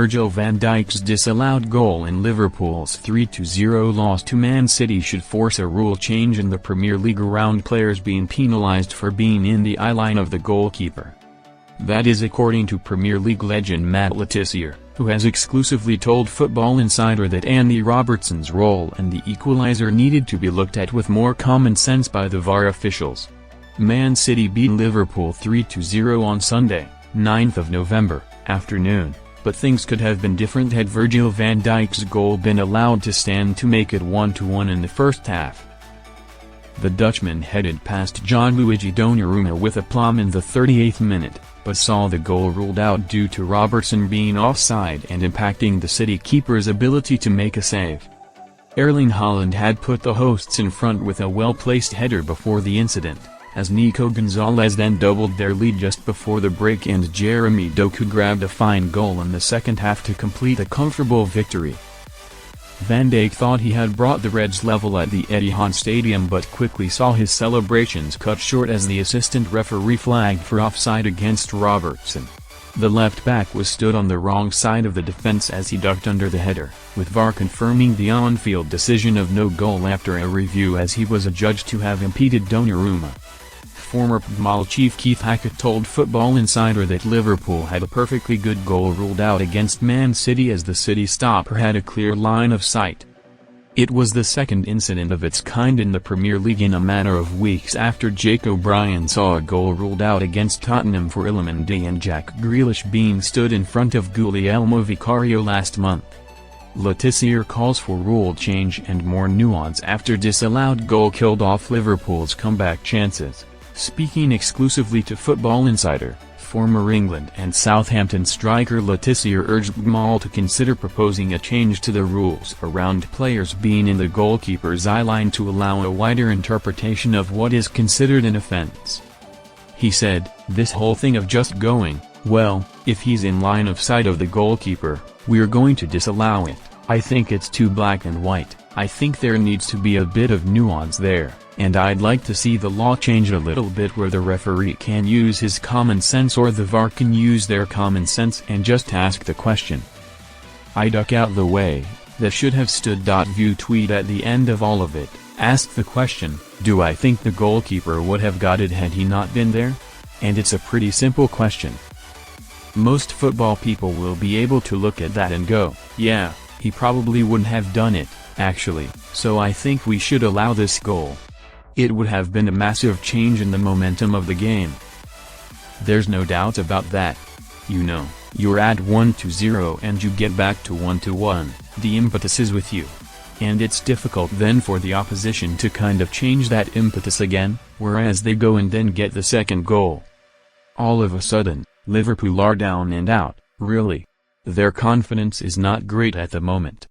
Virgil van Dijk's disallowed goal in Liverpool's 3-0 loss to Man City should force a rule change in the Premier League around players being penalised for being in the eyeline of the goalkeeper. That is according to Premier League legend Matt Le Tissier, who has exclusively told Football Insider that Andy Robertson's role and the equaliser needed to be looked at with more common sense by the VAR officials. Man City beat Liverpool 3-0 on Sunday, 9th of November, afternoon, but things could have been different had Virgil van Dijk's goal been allowed to stand to make it 1-1 in the first half. The Dutchman headed past Gianluigi Donnarumma with aplomb in the 38th minute, but saw the goal ruled out due to Robertson being offside and impacting the City keeper's ability to make a save. Erling Haaland had put the hosts in front with a well-placed header before the incident, as Nico Gonzalez then doubled their lead just before the break and Jeremy Doku grabbed a fine goal in the second half to complete a comfortable victory. Van Dijk thought he had brought the Reds level at the Etihad Stadium but quickly saw his celebrations cut short as the assistant referee flagged for offside against Robertson. The left-back was stood on the wrong side of the defense as he ducked under the header, with VAR confirming the on-field decision of no goal after a review as he was adjudged to have impeded Donnarumma. Former PGMOL chief Keith Hackett told Football Insider that Liverpool had a perfectly good goal ruled out against Man City as the City stopper had a clear line of sight. It was the second incident of its kind in the Premier League in a matter of weeks after Jake O'Brien saw a goal ruled out against Tottenham for Iliman Ndiaye and Jack Grealish being stood in front of Guglielmo Vicario last month. Le Tissier calls for rule change and more nuance after disallowed goal killed off Liverpool's comeback chances. Speaking exclusively to Football Insider, former England and Southampton striker Le Tissier urged PGMOL to consider proposing a change to the rules around players being in the goalkeeper's eyeline to allow a wider interpretation of what is considered an offence. He said, "This whole thing of just going, well, if he's in line of sight of the goalkeeper, we're going to disallow it. I think it's too black and white. I think there needs to be a bit of nuance there. And I'd like to see the law change a little bit where the referee can use his common sense or the VAR can use their common sense and just ask the question. I duck out the way, that should have stood. View tweet at the end of all of it, asked the question, do I think the goalkeeper would have got it had he not been there? And it's a pretty simple question. Most football people will be able to look at that and go, yeah, he probably wouldn't have done it, actually, so I think we should allow this goal. It would have been a massive change in the momentum of the game. There's no doubt about that. You know, you're at 1-0 and you get back to 1-1, the impetus is with you. And it's difficult then for the opposition to kind of change that impetus again, whereas they go and then get the second goal. All of a sudden, Liverpool are down and out, really. Their confidence is not great at the moment.